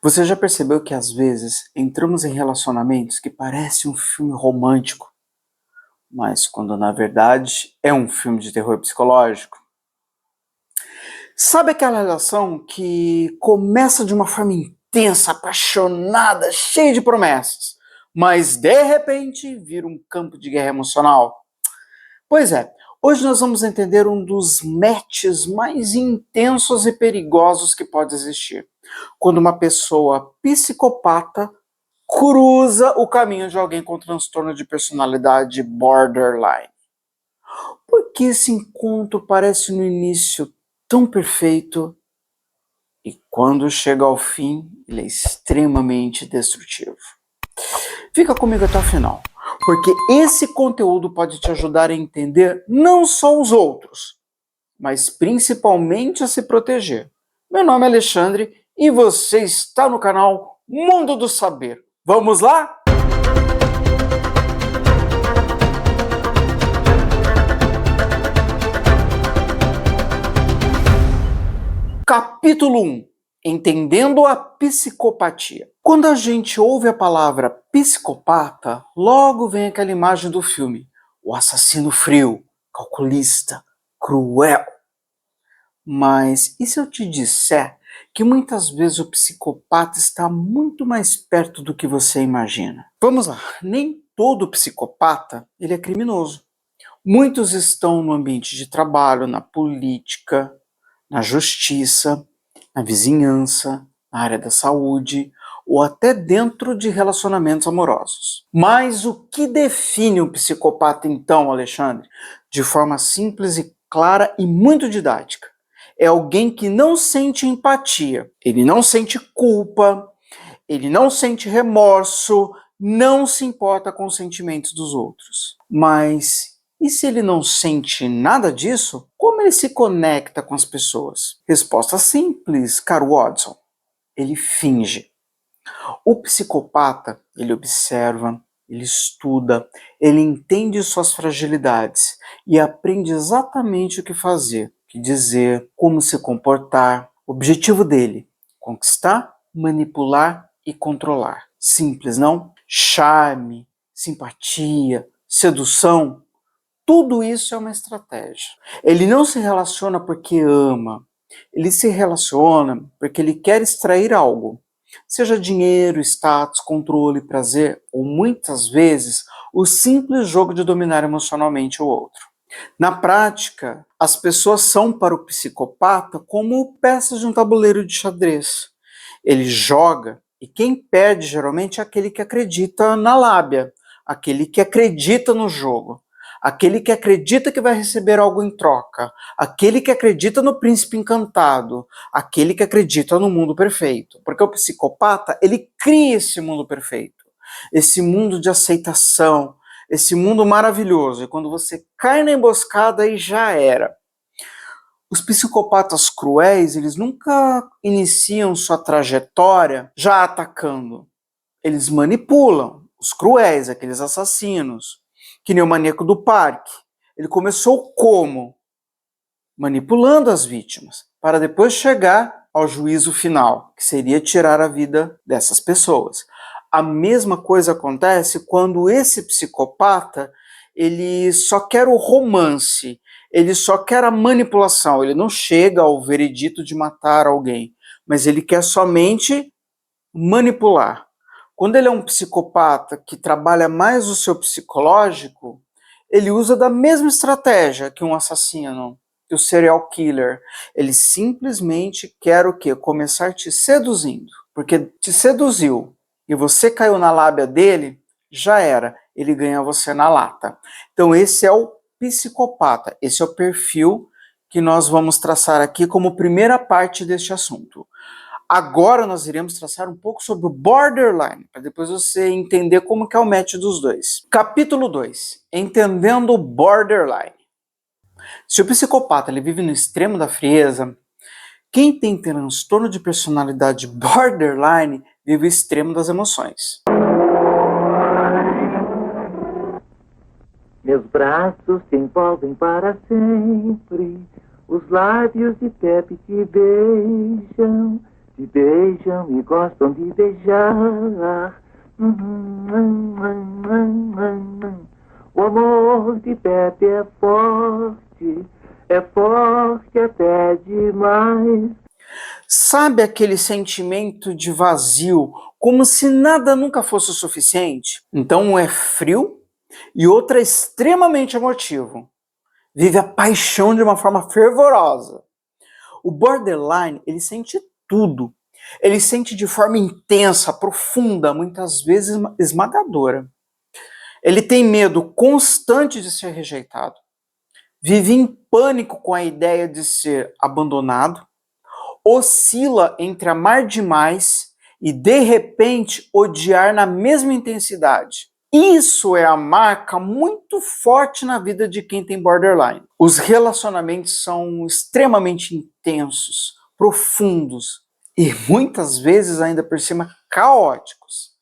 Você já percebeu que às vezes entramos em relacionamentos que parecem um filme romântico, mas quando na verdade é um filme de terror psicológico? Sabe aquela relação que começa de uma forma intensa, apaixonada, cheia de promessas, mas de repente vira um campo de guerra emocional? Pois é, hoje nós vamos entender um dos matches mais intensos e perigosos que pode existir. Quando uma pessoa psicopata cruza o caminho de alguém com transtorno de personalidade borderline. Por que esse encontro parece no início tão perfeito e quando chega ao fim ele é extremamente destrutivo? Fica comigo até o final, porque esse conteúdo pode te ajudar a entender não só os outros, mas principalmente a se proteger. Meu nome é Alexandre e você está no canal Mundo do Saber. Vamos lá? Capítulo 1. Entendendo a psicopatia. Quando a gente ouve a palavra psicopata, logo vem aquela imagem do filme. O assassino frio, calculista, cruel. Mas e se eu te disser que muitas vezes o psicopata está muito mais perto do que você imagina? Vamos lá, nem todo psicopata ele é criminoso. Muitos estão no ambiente de trabalho, na política, na justiça, na vizinhança, na área da saúde ou até dentro de relacionamentos amorosos. Mas o que define um psicopata então, Alexandre? De forma simples e clara e muito didática. É alguém que não sente empatia, ele não sente culpa, ele não sente remorso, não se importa com os sentimentos dos outros. Mas e se ele não sente nada disso, como ele se conecta com as pessoas? Resposta simples, caro Watson. Ele finge. O psicopata, ele observa, ele estuda, ele entende suas fragilidades e aprende exatamente o que fazer, o que dizer, como se comportar. O objetivo dele, conquistar, manipular e controlar. Simples, não? Charme, simpatia, sedução, tudo isso é uma estratégia. Ele não se relaciona porque ama, ele se relaciona porque ele quer extrair algo. Seja dinheiro, status, controle, prazer, ou muitas vezes o simples jogo de dominar emocionalmente o outro. Na prática, as pessoas são para o psicopata como peças de um tabuleiro de xadrez. Ele joga e quem perde geralmente é aquele que acredita na lábia, aquele que acredita no jogo, aquele que acredita que vai receber algo em troca, aquele que acredita no príncipe encantado, aquele que acredita no mundo perfeito. Porque o psicopata, ele cria esse mundo perfeito, esse mundo de aceitação, esse mundo maravilhoso. E quando você cai na emboscada, aí já era. Os psicopatas cruéis, eles nunca iniciam sua trajetória já atacando. Eles manipulam. Os cruéis, aqueles assassinos, que nem o maníaco do parque. Ele começou como? Manipulando as vítimas, para depois chegar ao juízo final, que seria tirar a vida dessas pessoas. A mesma coisa acontece quando esse psicopata, ele só quer o romance, ele só quer a manipulação, ele não chega ao veredito de matar alguém, mas ele quer somente manipular. Quando ele é um psicopata que trabalha mais o seu psicológico, ele usa da mesma estratégia que um assassino, que o serial killer. Ele simplesmente quer o quê? Começar te seduzindo. Porque te seduziu e você caiu na lábia dele, já era. Ele ganha você na lata. Então esse é o psicopata. Esse é o perfil que nós vamos traçar aqui como primeira parte deste assunto. Agora nós iremos traçar um pouco sobre o borderline, para depois você entender como que é o match dos dois. Capítulo 2. Entendendo o borderline. Se o psicopata ele vive no extremo da frieza, quem tem transtorno de personalidade borderline vive o extremo das emoções. Meus braços se envolvem para sempre, os lábios de Pepe te beijam, de beijam e gostam de beijar. O amor de Pepe é forte até demais. Sabe aquele sentimento de vazio, como se nada nunca fosse o suficiente? Então um é frio e outro é extremamente emotivo. Vive a paixão de uma forma fervorosa. O borderline, ele sente tudo. Ele sente de forma intensa, profunda, muitas vezes esmagadora. Ele tem medo constante de ser rejeitado. Vive em pânico com a ideia de ser abandonado. Oscila entre amar demais e, de repente, odiar na mesma intensidade. Isso é a marca muito forte na vida de quem tem borderline. Os relacionamentos são extremamente intensos, profundos e muitas vezes ainda por cima caóticos.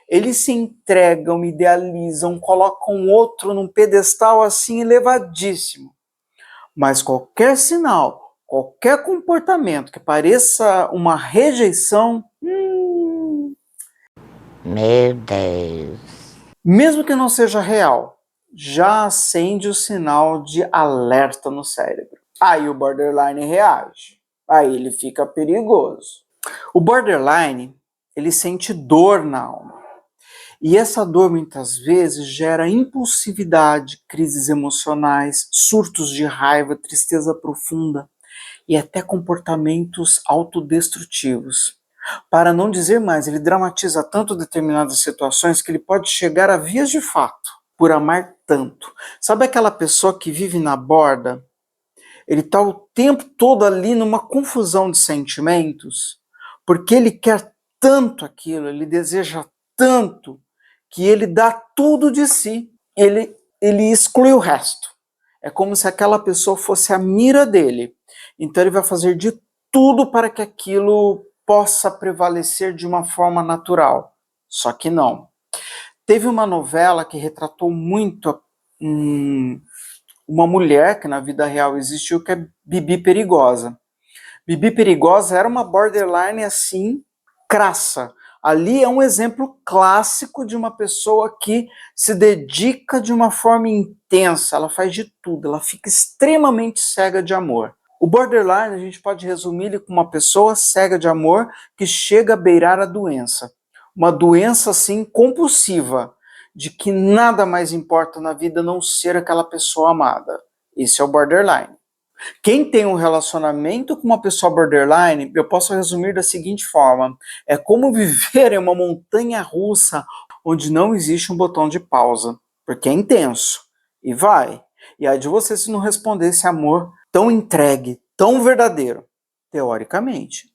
Eles se entregam, idealizam, colocam o outro num pedestal assim elevadíssimo. Mas qualquer sinal, qualquer comportamento que pareça uma rejeição, Meu Deus. mesmo que não seja real, já acende o sinal de alerta no cérebro. Aí o borderline reage. Aí ele fica perigoso. O borderline, ele sente dor na alma. E essa dor muitas vezes gera impulsividade, crises emocionais, surtos de raiva, tristeza profunda e até comportamentos autodestrutivos. Para não dizer mais, ele dramatiza tanto determinadas situações que ele pode chegar a vias de fato, por amar tanto. Sabe aquela pessoa que vive na borda? Ele está o tempo todo ali numa confusão de sentimentos, porque ele quer tanto aquilo, ele deseja tanto, que ele dá tudo de si, ele exclui o resto. É como se aquela pessoa fosse a mira dele. Então ele vai fazer de tudo para que aquilo possa prevalecer de uma forma natural. Só que não. Teve uma novela que retratou muito uma mulher que na vida real existiu, que é Bibi Perigosa. Bibi Perigosa era uma borderline assim, crassa. Ali é um exemplo clássico de uma pessoa que se dedica de uma forma intensa, ela faz de tudo, ela fica extremamente cega de amor. O borderline a gente pode resumir ele como uma pessoa cega de amor que chega a beirar a doença. Uma doença assim compulsiva, de que nada mais importa na vida a não ser aquela pessoa amada. Esse é o borderline. Quem tem um relacionamento com uma pessoa borderline, eu posso resumir da seguinte forma: é como viver em uma montanha russa onde não existe um botão de pausa, porque é intenso e vai. E aí de você se não responder esse amor tão entregue, tão verdadeiro, teoricamente.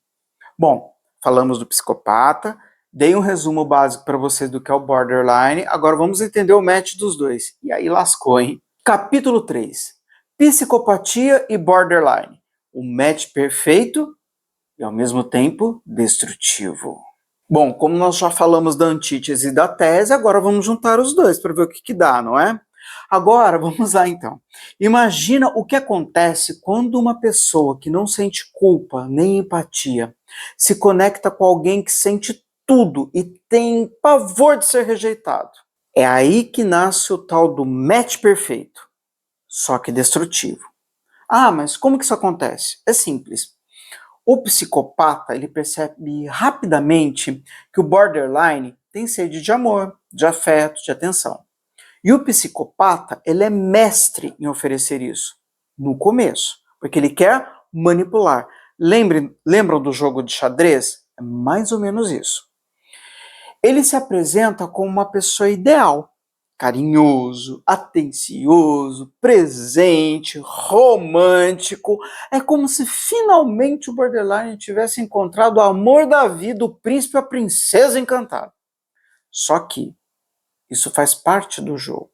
Bom, falamos do psicopata, dei um resumo básico para vocês do que é o borderline, agora vamos entender o match dos dois. E aí lascou, hein? Capítulo 3. Psicopatia e borderline. O match perfeito e ao mesmo tempo destrutivo. Bom, como nós já falamos da antítese e da tese, agora vamos juntar os dois para ver o que dá, não é? Agora, vamos lá então. Imagina o que acontece quando uma pessoa que não sente culpa nem empatia se conecta com alguém que sente tudo e tem pavor de ser rejeitado. É aí que nasce o tal do match perfeito, só que destrutivo. Ah, mas como que isso acontece? É simples. O psicopata, ele percebe rapidamente que o borderline tem sede de amor, de afeto, de atenção. E o psicopata, ele é mestre em oferecer isso no começo, porque ele quer manipular. Lembram do jogo de xadrez? É mais ou menos isso. Ele se apresenta como uma pessoa ideal, carinhoso, atencioso, presente, romântico. É como se finalmente o borderline tivesse encontrado o amor da vida, o príncipe e a princesa encantada. Só que isso faz parte do jogo.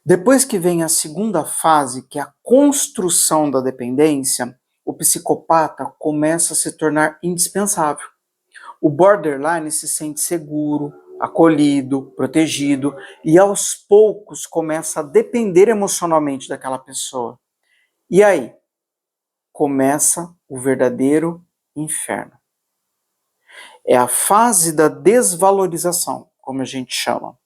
Depois que vem a segunda fase, que é a construção da dependência, o psicopata começa a se tornar indispensável. O borderline se sente seguro, acolhido, protegido e aos poucos começa a depender emocionalmente daquela pessoa. E aí começa o verdadeiro inferno. É a fase da desvalorização, como a gente chama.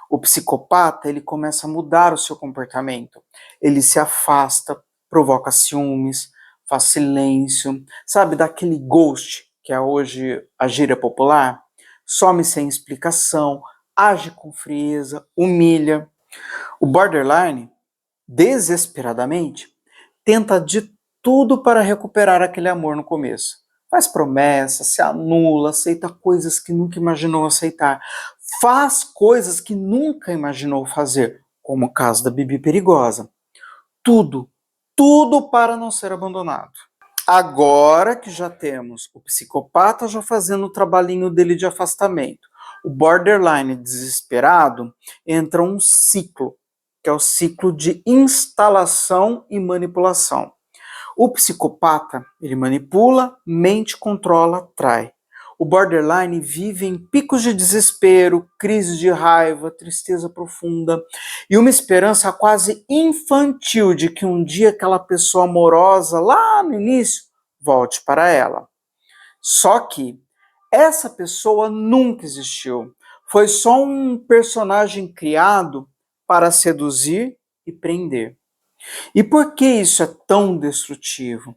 O psicopata, ele começa a mudar o seu comportamento. Ele se afasta, provoca ciúmes, faz silêncio, sabe, daquele ghost, que é hoje a gíria popular? Some sem explicação, age com frieza, humilha. O borderline, desesperadamente, tenta de tudo para recuperar aquele amor no começo. Faz promessas, se anula, aceita coisas que nunca imaginou aceitar. Faz coisas que nunca imaginou fazer, como o caso da Bibi Perigosa. Tudo para não ser abandonado. Agora que já temos o psicopata já fazendo o trabalhinho dele de afastamento, o borderline desesperado, entra um ciclo, que é o ciclo de instalação e manipulação. O psicopata, ele manipula, mente, controla, trai. O borderline vive em picos de desespero, crises de raiva, tristeza profunda e uma esperança quase infantil de que um dia aquela pessoa amorosa lá no início volte para ela. Só que essa pessoa nunca existiu. Foi só um personagem criado para seduzir e prender. E por que isso é tão destrutivo?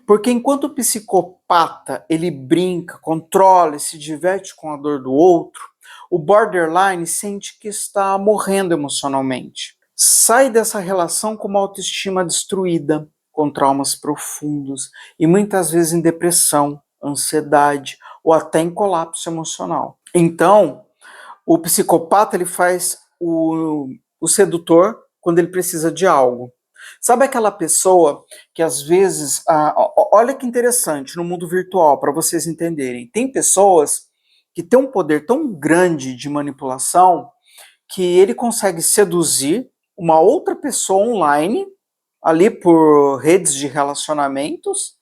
Porque enquanto o psicopata ele brinca, controla e se diverte com a dor do outro, o borderline sente que está morrendo emocionalmente. Sai dessa relação com uma autoestima destruída, com traumas profundos e muitas vezes em depressão, ansiedade ou até em colapso emocional. Então, o psicopata ele faz o sedutor quando ele precisa de algo. Sabe aquela pessoa que às vezes, olha que interessante no mundo virtual, para vocês entenderem, tem pessoas que têm um poder tão grande de manipulação que ele consegue seduzir uma outra pessoa online, ali por redes de relacionamentos,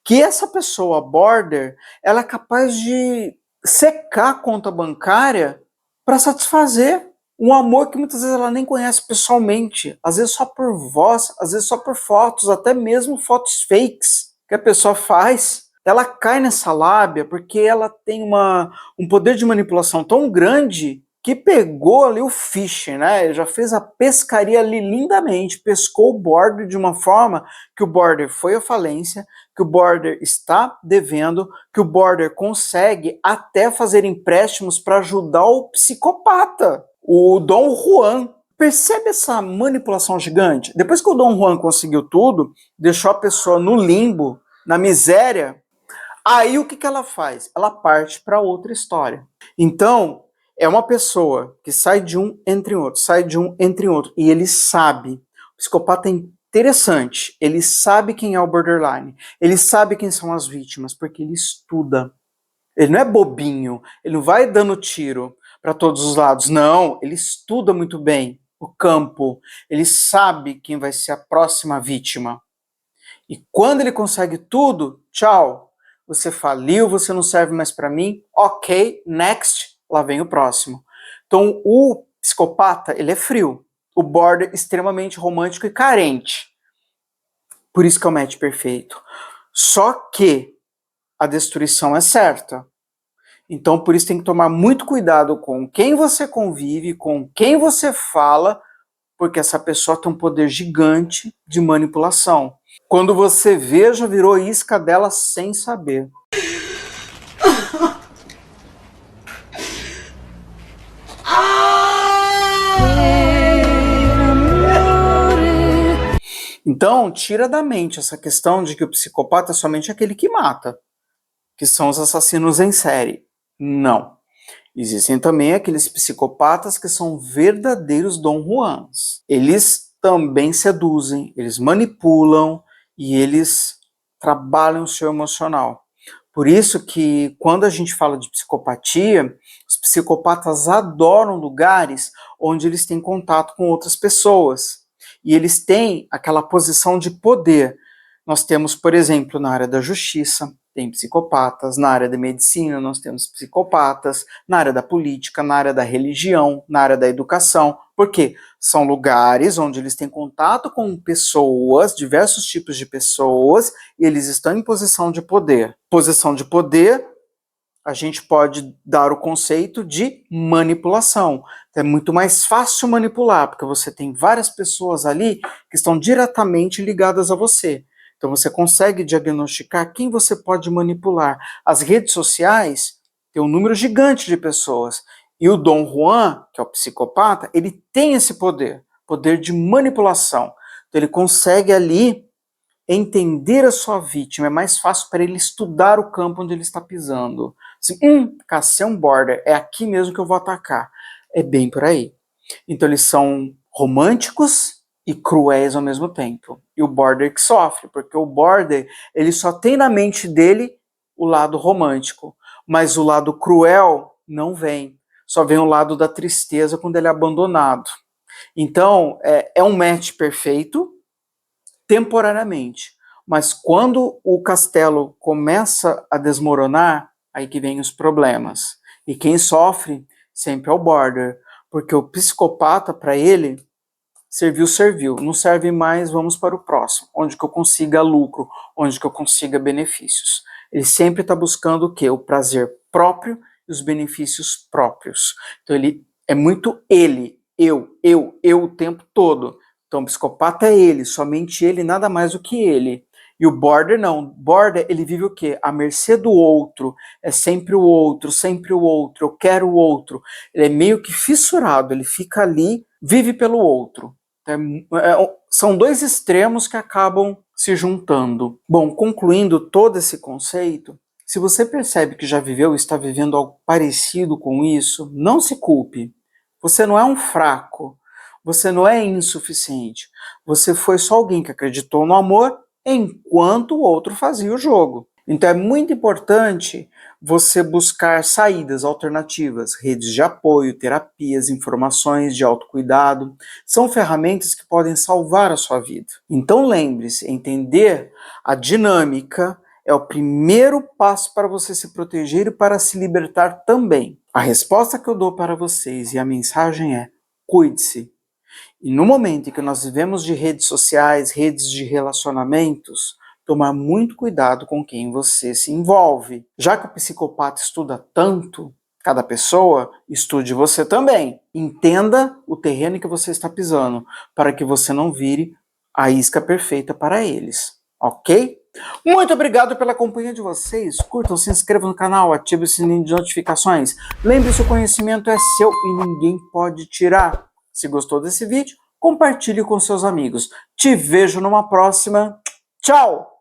que essa pessoa border, ela é capaz de secar a conta bancária para satisfazer um amor que muitas vezes ela nem conhece pessoalmente, às vezes só por voz, às vezes só por fotos, até mesmo fotos fakes que a pessoa faz. Ela cai nessa lábia porque ela tem um poder de manipulação tão grande que pegou ali o phishing, né? Ele já fez a pescaria ali lindamente, pescou o border de uma forma que o border foi à falência, que o border está devendo, que o border consegue até fazer empréstimos para ajudar o psicopata. O Dom Juan. Percebe essa manipulação gigante? Depois que o Dom Juan conseguiu tudo, deixou a pessoa no limbo, na miséria, aí o que ela faz? Ela parte para outra história. Então, é uma pessoa que sai de um, entra em outro, sai de um, entra em outro, e ele sabe. O psicopata é interessante, ele sabe quem é o borderline, ele sabe quem são as vítimas, porque ele estuda. Ele não é bobinho, ele não vai dando tiro para todos os lados. Não, ele estuda muito bem o campo, ele sabe quem vai ser a próxima vítima. E quando ele consegue tudo, tchau, você faliu, você não serve mais para mim, ok, next, lá vem o próximo. Então o psicopata, ele é frio, o border extremamente romântico e carente. Por isso que é o match perfeito. Só que a destruição é certa. Então, por isso tem que tomar muito cuidado com quem você convive, com quem você fala, porque essa pessoa tem um poder gigante de manipulação. Quando você vê, já virou isca dela sem saber. Então, tira da mente essa questão de que o psicopata é somente aquele que mata, que são os assassinos em série. Não. Existem também aqueles psicopatas que são verdadeiros Dom Juans. Eles também seduzem, eles manipulam e eles trabalham o seu emocional. Por isso que quando a gente fala de psicopatia, os psicopatas adoram lugares onde eles têm contato com outras pessoas. E eles têm aquela posição de poder. Nós temos, por exemplo, na área da justiça, tem psicopatas, na área da medicina nós temos psicopatas, na área da política, na área da religião, na área da educação. Por quê? São lugares onde eles têm contato com pessoas, diversos tipos de pessoas, e eles estão em posição de poder. Posição de poder, a gente pode dar o conceito de manipulação. É muito mais fácil manipular, porque você tem várias pessoas ali que estão diretamente ligadas a você. Então você consegue diagnosticar quem você pode manipular. As redes sociais têm um número gigante de pessoas. E o Dom Juan, que é o psicopata, ele tem esse poder de manipulação. Então ele consegue ali entender a sua vítima. É mais fácil para ele estudar o campo onde ele está pisando. Assim, cacei um border, é aqui mesmo que eu vou atacar. É bem por aí. Então eles são românticos e cruéis ao mesmo tempo. E o border que sofre, porque o border, ele só tem na mente dele o lado romântico, mas o lado cruel não vem. Só vem o lado da tristeza quando ele é abandonado. Então, é um match perfeito, temporariamente. Mas quando o castelo começa a desmoronar, aí que vem os problemas. E quem sofre sempre é o border, porque o psicopata, para ele, serviu, não serve mais, vamos para o próximo, onde que eu consiga lucro, onde que eu consiga benefícios. Ele sempre está buscando o quê? O prazer próprio e os benefícios próprios. Então ele é muito ele, eu o tempo todo. Então o psicopata é ele, somente ele, nada mais do que ele. E o border não. Border, ele vive o quê? À mercê do outro. É sempre o outro, eu quero o outro. Ele é meio que fissurado, ele fica ali, vive pelo outro. São dois extremos que acabam se juntando. Bom, concluindo todo esse conceito, se você percebe que já viveu e está vivendo algo parecido com isso, não se culpe. Você não é um fraco, você não é insuficiente. Você foi só alguém que acreditou no amor enquanto o outro fazia o jogo. Então é muito importante você buscar saídas alternativas, redes de apoio, terapias, informações de autocuidado. São ferramentas que podem salvar a sua vida. Então lembre-se, entender a dinâmica é o primeiro passo para você se proteger e para se libertar também. A resposta que eu dou para vocês e a mensagem é: cuide-se. E no momento em que nós vivemos de redes sociais, redes de relacionamentos, tomar muito cuidado com quem você se envolve. Já que o psicopata estuda tanto cada pessoa, estude você também. Entenda o terreno em que você está pisando, para que você não vire a isca perfeita para eles, ok? Muito obrigado pela companhia de vocês. Curtam, se inscrevam no canal, ativem o sininho de notificações. Lembre-se, o conhecimento é seu e ninguém pode tirar. Se gostou desse vídeo, compartilhe com seus amigos. Te vejo numa próxima. Tchau!